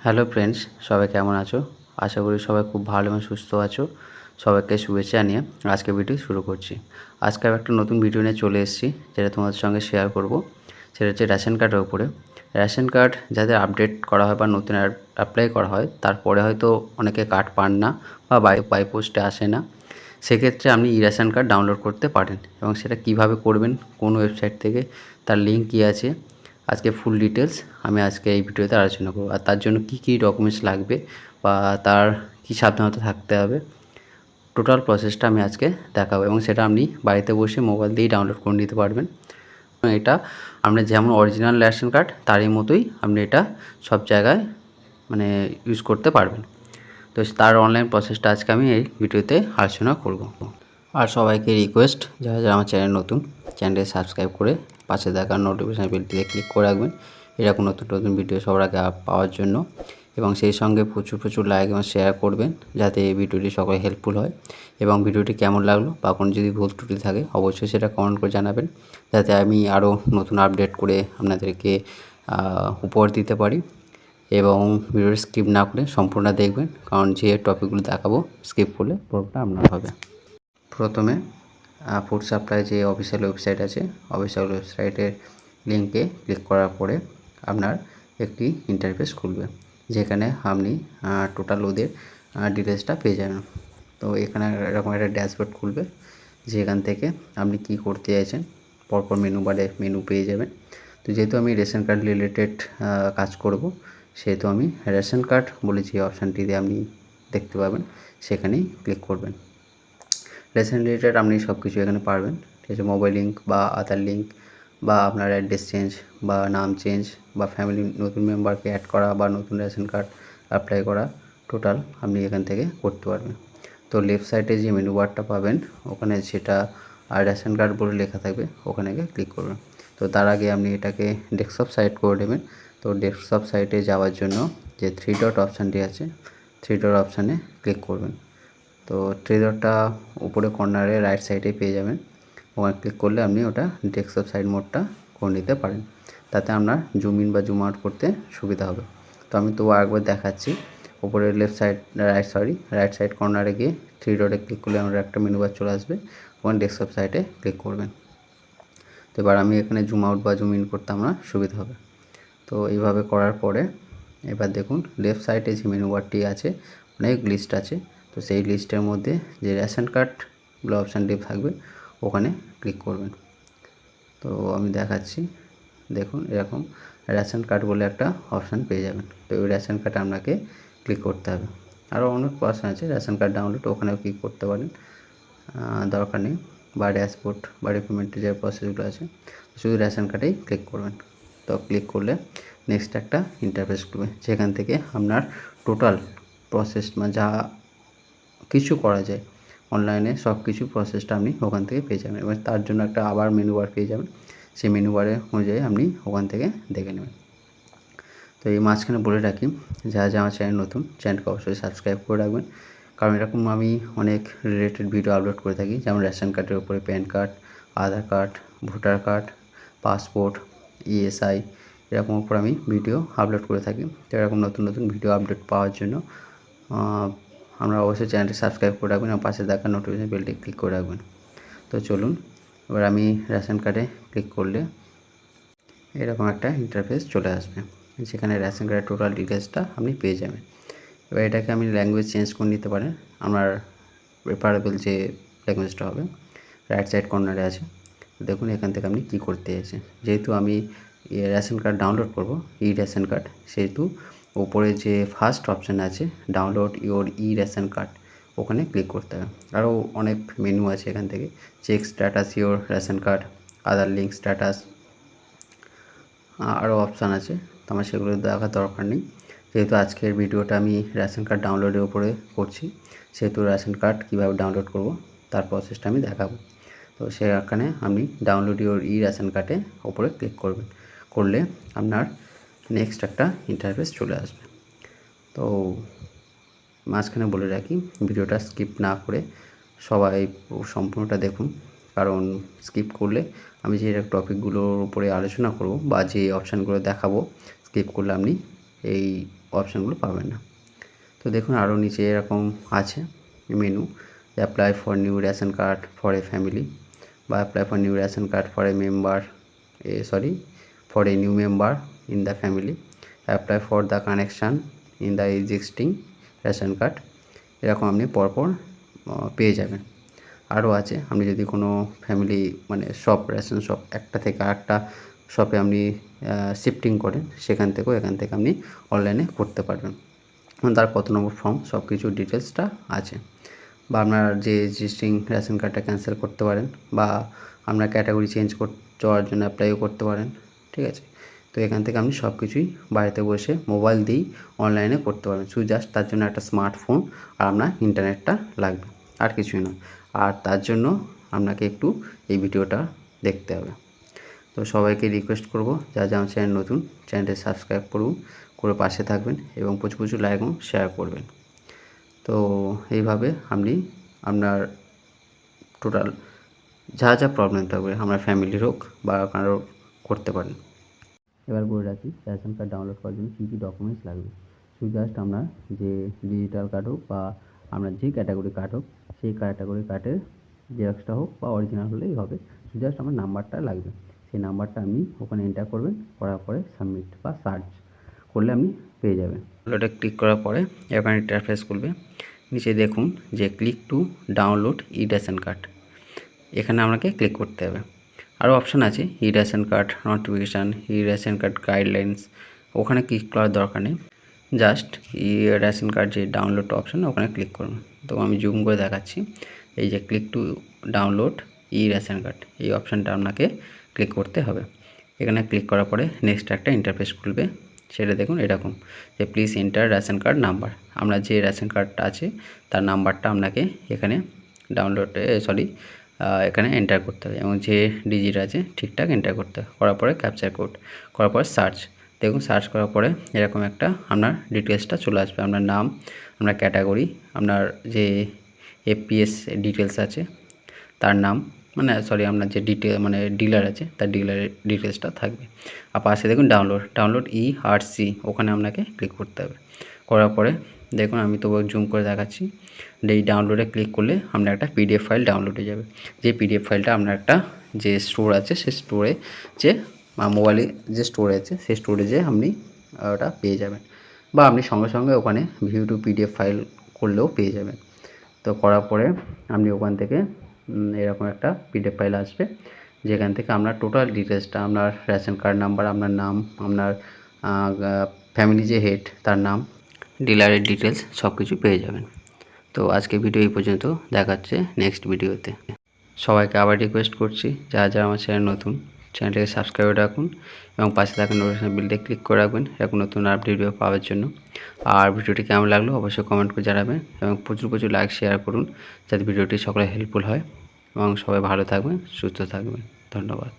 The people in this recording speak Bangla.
হ্যালো ফ্রেন্ডস, সবাই কেমন আছো? আশা করি সবাই খুব ভালো এবং সুস্থ আছো। সবাইকে শুভেচ্ছা জানিয়ে আজকে ভিডিও শুরু করছি। আজকে আমি একটা নতুন ভিডিও নিয়ে চলে এসেছি, যেটা তোমাদের সঙ্গে শেয়ার করব। সেটা হচ্ছে রেশন কার্ডের উপরে। রেশন কার্ড যাদের আপডেট করা হয় বা নতুন অ্যাপ্লাই করা হয়, তারপরে হয়তো অনেকে কার্ড পান না বা বাই পোস্টে আসে না। সেক্ষেত্রে আপনি ই রেশন কার্ড ডাউনলোড করতে পারেন, এবং সেটা কিভাবে করবেন, কোন ওয়েবসাইট থেকে, তার লিঙ্ক কী আছে, আজকে ফুল ডিটেলস আমি আজকে এই ভিডিওতে আলোচনা করব। আর তার জন্য কী ডকুমেন্টস লাগবে বা তার কী সাবধানতা থাকতে হবে, টোটাল প্রসেসটা আমি আজকে দেখাবো, এবং সেটা আপনি বাড়িতে বসে মোবাইল দিয়েই ডাউনলোড করে নিতে পারবেন। এটা আপনার যেমন অরিজিনাল রেশন কার্ড তারই মতোই আপনি এটা সব জায়গায় ইউজ করতে পারবেন। তো তার অনলাইন প্রসেসটা আজকে আমি এই ভিডিওতে আলোচনা করব। আর সবাইকে রিকোয়েস্ট, যারা যারা আমার চ্যানেল নতুন, চ্যানেলটি সাবস্ক্রাইব করে পাশে থাকা নোটিফিকেশান বেলটিতে ক্লিক করে রাখবেন এরকম নতুন নতুন ভিডিও সবার আগে পাওয়ার জন্য, এবং সেই সঙ্গে প্রচুর লাইক এবং শেয়ার করবেন, যাতে এই ভিডিওটি সকলে হেল্পফুল হয়। এবং ভিডিওটি কেমন লাগলো বা কোনো যদি ভুল ত্রুটি থাকে অবশ্যই সেটা কমেন্ট করে জানাবেন, যাতে আমি আরও নতুন আপডেট করে আপনাদেরকে উপহার দিতে পারি। এবং ভিডিওটি স্কিপ না করে সম্পূর্ণ দেখবেন, কারণ যে টপিকগুলো দেখাবো স্কিপ করলে পুরোটা আপনার হবে। প্রথমে ফুড সাপ্লাই যে অফিসিয়াল ওয়েবসাইট আছে, অফিসিয়াল ওয়েবসাইটের লিঙ্কে ক্লিক করার পরে আপনার একটি ইন্টারফেস খুলবে, যেখানে আপনি টোটাল ওদের ডিটেলসটা পেয়ে যাবেন। তো এখানে এরকম একটা ড্যাশবোর্ড খুলবে, যেখান থেকে আপনি কি করতে চাইছেন পরপর মেনু বারে মেনু পেয়ে যাবেন। তো যেহেতু আমি রেশন কার্ড রিলেটেড কাজ করব, সেহেতু আমি রেশন কার্ড বলে যে অপশানটিতে আপনি দেখতে পাবেন সেখানেই ক্লিক করবেন। রেশন রিলেটেড আপনি সব কিছু এখানে পারবেন, ঠিক আছে। মোবাইল লিঙ্ক বা আধার লিঙ্ক বা আপনার অ্যাড্রেস চেঞ্জ বা নাম চেঞ্জ বা ফ্যামিলি নতুন মেম্বারকে অ্যাড করা বা নতুন রেশন কার্ড অ্যাপ্লাই করা, টোটাল আপনি এখান থেকে করতে পারবেন। তো লেফট সাইডে যে মেনু বারটা পাবেন, ওখানে সেটা আর রেশন কার্ড বলে লেখা থাকবে, ওখানে গিয়ে ক্লিক করবেন। তো তার আগে আপনি এটাকে ডেস্কটপ সাইট করে নেবেন। তো ডেস্কটপ সাইটে যাওয়ার জন্য যে 3 ডট অপশানটি আছে, 3 ডট অপশানে ক্লিক করবেন। তো ট্রেজারটা উপরে কর্নারে রাইট সাইডে পেয়ে যাবেন, ওখানে ক্লিক করলে আপনি ওটা ডেস্কটপ সাইড মোডটা করে নিতে পারেন, তাতে আপনার জুম ইন বা জুম আউট করতে সুবিধা হবে। তো আমি আরেকবার দেখাচ্ছি। উপরে রাইট সাইড কর্নারে গিয়ে 3 ডটে ক্লিক করলে আমরা একটা মেনু বার চলে আসবে, ওখানে ডেস্কটপ সাইটে ক্লিক করবেন। তো এবার আমি এখানে জুম আউট বা জুম ইন করতে আমরা সুবিধা হবে। তো এইভাবে করার পরে এবার দেখুন লেফট সাইডে যে মেনু বারটি আছে, অনেক লিস্ট আছে। তো সেই লিস্টের মধ্যে যে রেশন কার্ডগুলো অপশানটি থাকবে, ওখানে ক্লিক করবেন। তো আমি দেখাচ্ছি, দেখুন এরকম রেশন কার্ড বলে একটা অপশান পেয়ে যাবেন। তো ওই রেশন কার্ডে আপনাকে ক্লিক করতে হবে। আরও অনেক অপশান আছে রেশন কার্ড ডাউনলোড, ওখানেও ক্লিক করতে পারেন, দরকার নেই। বা ড্যাশবোর্ড বা ডকুমেন্টের যে প্রসেসগুলো আছে, শুধু রেশন কার্ডেই ক্লিক করবেন। তো ক্লিক করলে নেক্সট একটা ইন্টারফেস খুলবে, যেখান থেকে আপনার টোটাল প্রসেস যা কিছু করা যায় অনলাইনে সব কিছু প্রসেসটা আপনি ওখান থেকে পেয়ে যাবেন। এবার তার জন্য একটা আবার মেনু বার পেয়ে যাবেন, সেই মেনু বারের অনুযায়ী আপনি ওখান থেকে দেখে নেবেন। তো এই মাঝখানে বলে রাখি, যারা আমার চ্যানেল নতুন, চ্যানেলকে অবশ্যই সাবস্ক্রাইব করে রাখবেন, কারণ এরকম আমি অনেক রিলেটেড ভিডিও আপলোড করে থাকি, যেমন রেশন কার্ডের উপরে PAN card, Aadhaar card, voter card, passport, ESI, এরকম উপর আমি ভিডিও আপলোড করে থাকি। তো এরকম নতুন ভিডিও আপডেট পাওয়ার জন্য আমরা অবশ্যই চ্যানেলটি সাবস্ক্রাইব করে রাখবেন এবং পাশে থাকা নোটিফিকেশন বেলটি ক্লিক করে রাখবেন। তো চলুন, এবার আমি রেশন কার্ডে ক্লিক করলে এরকম একটা ইন্টারফেস চলে আসবে, যেখানে রেশন কার্ডের টোটাল ডিটেলসটা আপনি পেয়ে যাবেন। এবার এটাকে আপনি ল্যাঙ্গুয়েজ চেঞ্জ করে নিতে পারেন, আমার প্রেফারেবল যে ল্যাঙ্গুয়েজটা হবে রাইট সাইড কর্নারে আছে। দেখুন এখান থেকে আপনি কী করতে চাইছেন। যেহেতু আমি রেশন কার্ড ডাউনলোড করব, ই রেশন কার্ড, সেহেতু উপরে যে ফার্স্ট অপশান আছে download your e ration card, ওখানে ক্লিক করতে হবে। আরও অনেক মেনু আছে এখান থেকে, check status your ration card, Aadhaar link status, আরও অপশান আছে। তো আমার সেগুলো দেখার দরকার নেই, যেহেতু আজকের ভিডিওটা আমি রেশন কার্ড ডাউনলোডের উপরে করছি, সেহেতু রেশন কার্ড কীভাবে ডাউনলোড করব তার প্রসেসটা আমি দেখাবো। তো সেখানে আপনি ডাউনলোড ইওর ই রেশন কার্ডে ওপরে ক্লিক করবেন, করলে আপনার নেক্সট একটা ইন্টারফেস চলে আসবে। তো মাঝখানে বলে রাখি, ভিডিওটা স্কিপ না করে সবাই সম্পূর্ণটা দেখুন, কারণ স্কিপ করলে আমি যে টপিকগুলোর উপরে আলোচনা করব বা যে অপশানগুলো দেখাবো, স্কিপ করলে আপনি এই অপশানগুলো পাবেন না। তো দেখুন আরও নিচে এরকম আছে menu, apply for new ration card for a family, বা apply for new ration card for a member for a new member in the family, apply for the connection in the existing ration card. এরকম আপনি পরপর পেয়ে যাবেন। আরও আছে, আপনি যদি কোনো ফ্যামিলি মানে শপ, রেশন শপ একটা থেকে আরেকটা শপে আপনি শিফটিং করেন, সেখান থেকেও এখান থেকে আপনি অনলাইনে করতে পারবেন। তার কত নম্বর ফর্ম সব কিছু ডিটেলসটা আছে। বা আপনার যে এক্সিস্টিং রেশন কার্ডটা ক্যান্সেল করতে পারেন, বা আপনার ক্যাটাগরি চেঞ্জ যাওয়ার জন্য অ্যাপ্লাইও করতে পারেন, ঠিক আছে। তো এখান থেকে আপনি সব কিছুই বাড়িতে বসে মোবাইল দিয়েই অনলাইনে করতে পারবেন। শুধু জাস্ট তার জন্য একটা স্মার্টফোন আর আপনার ইন্টারনেটটা লাগবে, আর কিছুই না। আর তার জন্য আপনাকে একটু এই ভিডিওটা দেখতে হবে। তো সবাইকে রিকোয়েস্ট করব, যারা আমার চ্যানেল নতুন, চ্যানেলটি সাবস্ক্রাইব করে পাশে থাকবেন এবং প্রচুর লাইক এবং শেয়ার করবেন। তো এইভাবে আপনি আপনার টোটাল যা প্রবলেম থাকবে আপনার ফ্যামিলির হোক বা কারোর করতে পারেন। এবার বলে রাখি, রেশন কার্ড ডাউনলোড করার জন্য কী ডকুমেন্টস লাগবে। শুধু জাস্ট আপনার যে ডিজিটাল কার্ড হোক বা আপনার যে ক্যাটাগরি কার্ড হোক, সেই ক্যাটাগরি কার্ডের জেরক্সটা হোক বা অরিজিনাল হলেই হবে। শুধু জাস্ট আমার নাম্বারটা লাগবে। সেই নাম্বারটা আপনি ওখানে এন্টার করবেন, করার পরে সাবমিট বা সার্চ করলে আপনি পেয়ে যাবেন। ওটা ক্লিক করার পরে এখানে ইন্টারফেস খুলবে। নিচে দেখুন যে click to download E ration card, এখানে আপনাকে ক্লিক করতে হবে। আরও অপশান আছে, ই রেশন কার্ড নোটিফিকেশান, ই রেশন কার্ড গাইডলাইন্স, ওখানে ক্লিক করার দরকার নেই। জাস্ট ই রেশন কার্ড যে ডাউনলোড অপশান, ওখানে ক্লিক করুন। তো আমি জুম করে দেখাচ্ছি, এই যে click to download E ration card, এই অপশানটা আপনাকে ক্লিক করতে হবে। এখানে ক্লিক করার পরে নেক্সট একটা ইন্টারফেস খুলবে। সেটা দেখুন এরকম, যে please enter ration card number. আপনার যে রেশন কার্ডটা আছে তার নাম্বারটা আপনাকে এখানে এখানে এন্টার করতে হবে, এবং যে ডিজিট আছে ঠিকঠাক এন্টার করতে হবে। করার পরে ক্যাপচার কোড, করার পরে সার্চ। দেখুন সার্চ করার পরে এরকম একটা আপনার ডিটেলসটা চলে আসবে, আপনার নাম, আপনার ক্যাটাগরি, আপনার যে এপিএস ডিটেলস আছে তার নাম, আপনার যে ডিলার আছে তার ডিলারের ডিটেলসটা থাকবে। আর পাশে দেখুন ডাউনলোড ইআরসি, ওখানে আপনাকে ক্লিক করতে হবে। করার পরে দেখুন আমি তো জুম করে দেখাচ্ছি, এই ডাউনলোডে ক্লিক করলে আপনার একটা পিডিএফ ফাইল ডাউনলোড হয়ে যাবে। যে পিডিএফ ফাইলটা আপনার একটা যে স্টোর আছে, সেই স্টোরে যে মোবাইলে যে স্টোর আছে সেই স্টোরেজে আপনি ওটা পেয়ে যাবেন, বা আপনি সঙ্গে ওখানে ভিউ টু পিডিএফ ফাইল করলেও পেয়ে যাবেন। তো করার পরে আপনি ওখান থেকে এরকম একটা পিডিএফ ফাইল আসবে, যেখান থেকে আপনার টোটাল ডিটেলসটা, আপনার রেশন কার্ড নাম্বার, আপনার নাম, আপনার ফ্যামিলি যে হেড তার নাম, ডিলারের ডিটেলস সব কিছু পেয়ে যাবেন। তো আজকে ভিডিও এই পর্যন্ত, দেখাচ্ছে নেক্সট ভিডিওতে। সবাইকে আবার রিকোয়েস্ট করছি, যারা আমার চ্যানেল নতুন, চ্যানেলটাকে সাবস্ক্রাইব রাখুন এবং পাশে থাকা নোটিফিকেশন বেলটা ক্লিক করে রাখবেন এরকম নতুন আপডেট ভিডিও পাওয়ার জন্য। আর ভিডিওটি কেমন লাগলো অবশ্যই কমেন্ট করে জানাবেন, এবং প্রচুর লাইক শেয়ার করুন, যাতে ভিডিওটি সকলে হেল্পফুল হয়, এবং সবাই ভালো থাকবেন, সুস্থ থাকবেন। ধন্যবাদ।